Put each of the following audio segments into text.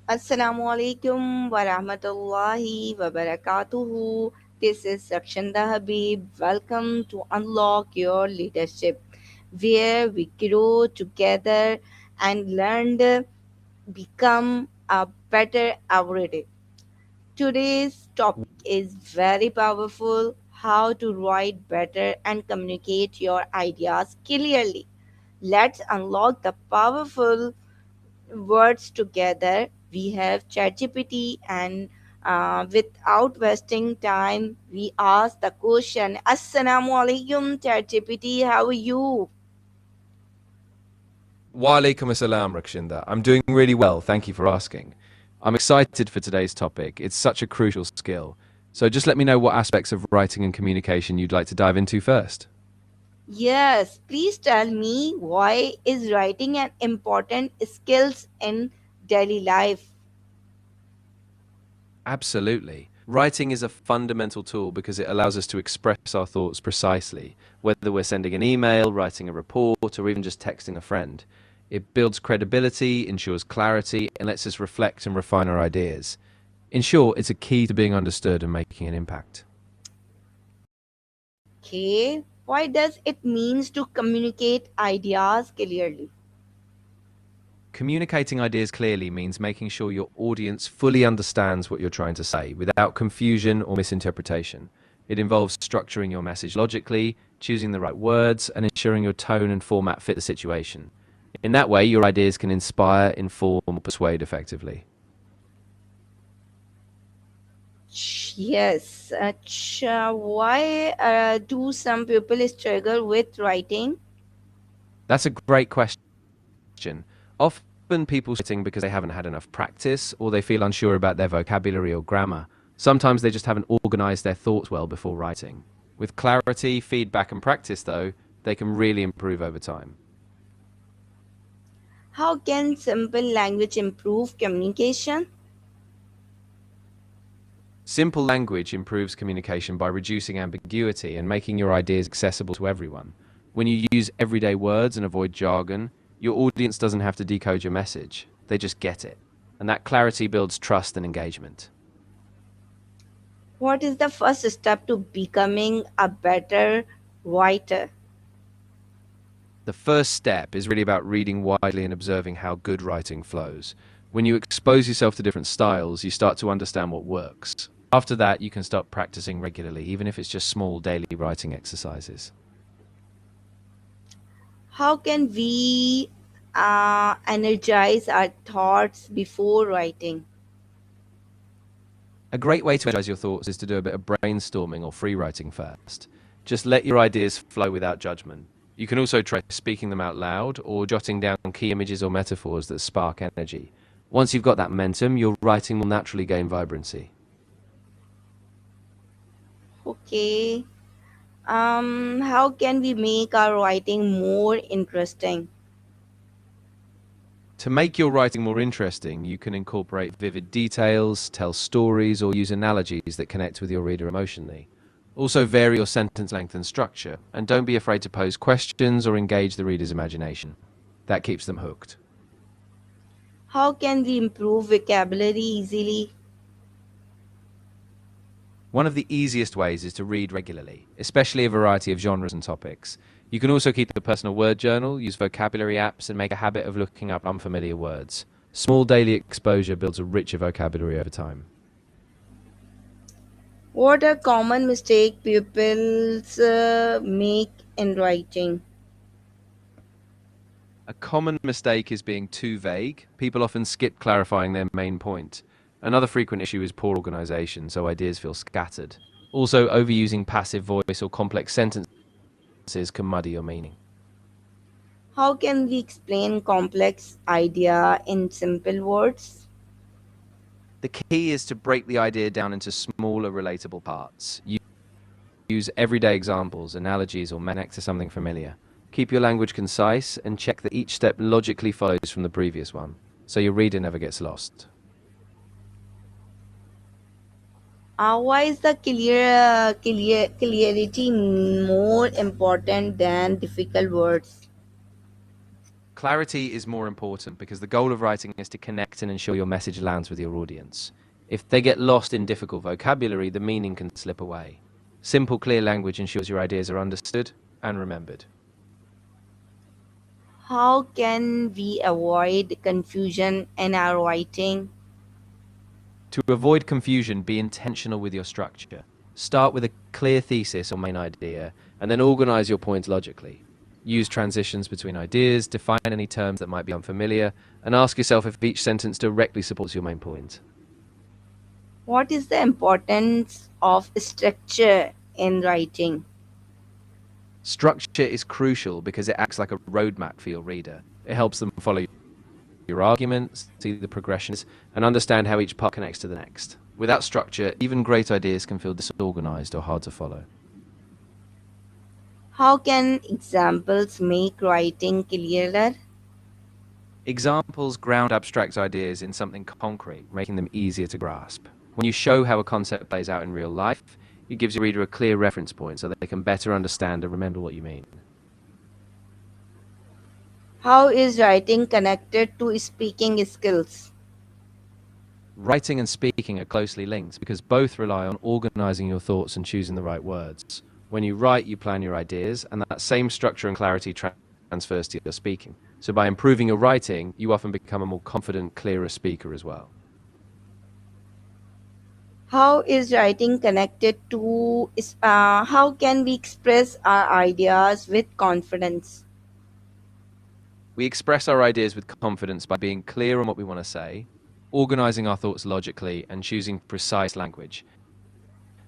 Assalamu alaikum wa rahmatullahi wa barakatuhu. This is Rakshanda Habib. Welcome to Unlock Your Leadership, where we grow together and learn to become a better every day. Today's topic is very powerful: how to write better and communicate your ideas clearly. Let's unlock the powerful words together. We have ChatGPT, and without wasting time, we ask the question: Assalamu alaikum, ChatGPT. How are you? Wa alaikum assalam, Rakshinda. I'm doing really well, thank you for asking. I'm excited for today's topic. It's such a crucial skill. So just let me know what aspects of writing and communication you'd like to dive into first. Yes, please tell me, why is writing an important skills in daily life? Absolutely. Writing is a fundamental tool because it allows us to express our thoughts precisely, whether we're sending an email, writing a report, or even just texting a friend. It builds credibility, ensures clarity, and lets us reflect and refine our ideas. In short, it's a key to being understood and making an impact. Okay, why does it means to communicate ideas clearly? Communicating ideas clearly means making sure your audience fully understands what you're trying to say without confusion or misinterpretation. It involves structuring your message logically, choosing the right words, and ensuring your tone and format fit the situation. In that way, your ideas can inspire, inform, or persuade effectively. Yes. Why do some people struggle with writing? That's a great question. Often people sitting because they haven't had enough practice or they feel unsure about their vocabulary or grammar. Sometimes they just haven't organized their thoughts well before writing. With clarity, feedback, and practice, though, they can really improve over time. How can simple language improve communication? Simple language improves communication by reducing ambiguity and making your ideas accessible to everyone. When you use everyday words and avoid jargon, your audience doesn't have to decode your message, they just get it. And that clarity builds trust and engagement. What is the first step to becoming a better writer? The first step is really about reading widely and observing how good writing flows. When you expose yourself to different styles, you start to understand what works. After that, you can start practicing regularly, even if it's just small daily writing exercises. How can we energize our thoughts before writing? A great way to energize your thoughts is to do a bit of brainstorming or free writing first. Just let your ideas flow without judgment. You can also try speaking them out loud or jotting down key images or metaphors that spark energy. Once you've got that momentum, your writing will naturally gain vibrancy. Okay. How can we make our writing more interesting? To make your writing more interesting, you can incorporate vivid details, tell stories, or use analogies that connect with your reader emotionally. Also, vary your sentence length and structure, and don't be afraid to pose questions or engage the reader's imagination. That keeps them hooked. How can we improve vocabulary easily? One of the easiest ways is to read regularly, especially a variety of genres and topics. You can also keep a personal word journal, use vocabulary apps, and make a habit of looking up unfamiliar words. Small daily exposure builds a richer vocabulary over time. What are common mistake pupils make in writing? A common mistake is being too vague. People often skip clarifying their main point. Another frequent issue is poor organization, so ideas feel scattered. Also, overusing passive voice or complex sentences can muddy your meaning. How can we explain complex idea in simple words? The key is to break the idea down into smaller, relatable parts. Use everyday examples, analogies, or connect to something familiar. Keep your language concise and check that each step logically follows from the previous one, so your reader never gets lost. Why is the clarity more important than difficult words? Clarity is more important because the goal of writing is to connect and ensure your message lands with your audience. If they get lost in difficult vocabulary, the meaning can slip away. Simple, clear language ensures your ideas are understood and remembered. How can we avoid confusion in our writing? To avoid confusion, be intentional with your structure. Start with a clear thesis or main idea, and then organize your points logically. Use transitions between ideas, define any terms that might be unfamiliar, and ask yourself if each sentence directly supports your main point. What is the importance of structure in writing? Structure is crucial because it acts like a roadmap for your reader. It helps them follow your arguments, see the progressions, and understand how each part connects to the next. Without structure, even great ideas can feel disorganized or hard to follow. How can examples make writing clearer? Examples ground abstract ideas in something concrete, making them easier to grasp. When you show how a concept plays out in real life, it gives your reader a clear reference point so that they can better understand and remember what you mean. How is writing connected to speaking skills? Writing and speaking are closely linked because both rely on organizing your thoughts and choosing the right words. When you write, you plan your ideas, and that same structure and clarity transfers to your speaking. So by improving your writing, you often become a more confident, clearer speaker as well. How is writing connected to, how can we express our ideas with confidence? We express our ideas with confidence by being clear on what we want to say, organizing our thoughts logically, and choosing precise language.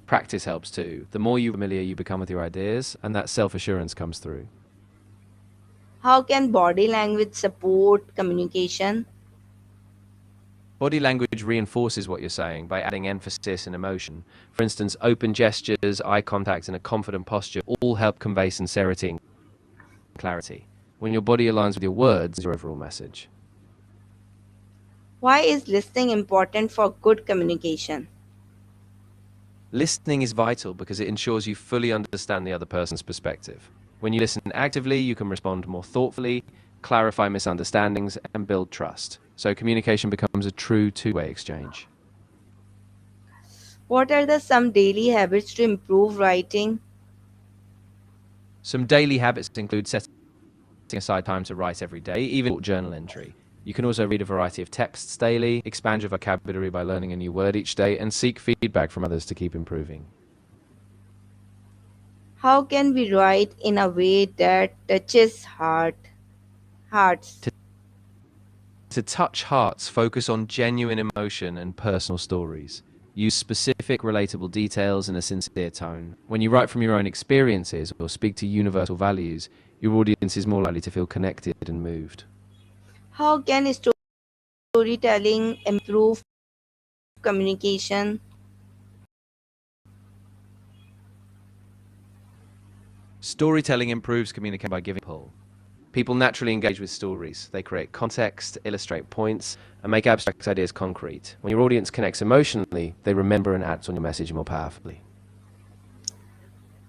Practice helps too. The more familiar you become with your ideas, and that self-assurance comes through. How can body language support communication? Body language reinforces what you're saying by adding emphasis and emotion. For instance, open gestures, eye contact, and a confident posture all help convey sincerity and clarity. When your body aligns with your words, your overall message. Why is listening important for good communication? Listening is vital because it ensures you fully understand the other person's perspective. When you listen actively, you can respond more thoughtfully, clarify misunderstandings, and build trust. So communication becomes a true two-way exchange. What are the some daily habits to improve writing? Some daily habits include setting aside time to write every day, even a short journal entry. You can also read a variety of texts daily, expand your vocabulary by learning a new word each day, and seek feedback from others to keep improving. How can we write in a way that touches hearts? To touch hearts, focus on genuine emotion and personal stories. Use specific, relatable details in a sincere tone. When you write from your own experiences or speak to universal values, your audience is more likely to feel connected and moved. How can storytelling improve communication? Storytelling improves communication by giving pull. People naturally engage with stories. They create context, illustrate points, and make abstract ideas concrete. When your audience connects emotionally, they remember and act on your message more powerfully.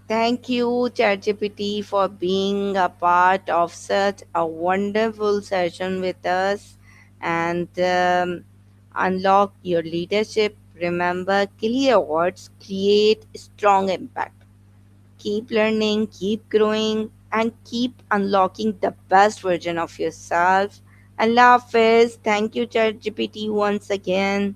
Thank you, ChatGPT, for being a part of such a wonderful session with us and unlock your leadership. Remember, clear words create strong impact. Keep learning, keep growing, and keep unlocking the best version of yourself. Allah Hafiz. Thank you, ChatGPT, once again.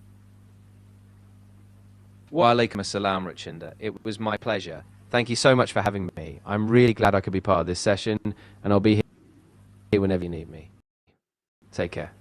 Wa alaikum assalam, Rachinder. It was my pleasure. Thank you so much for having me. I'm really glad I could be part of this session, and I'll be here whenever you need me. Take care.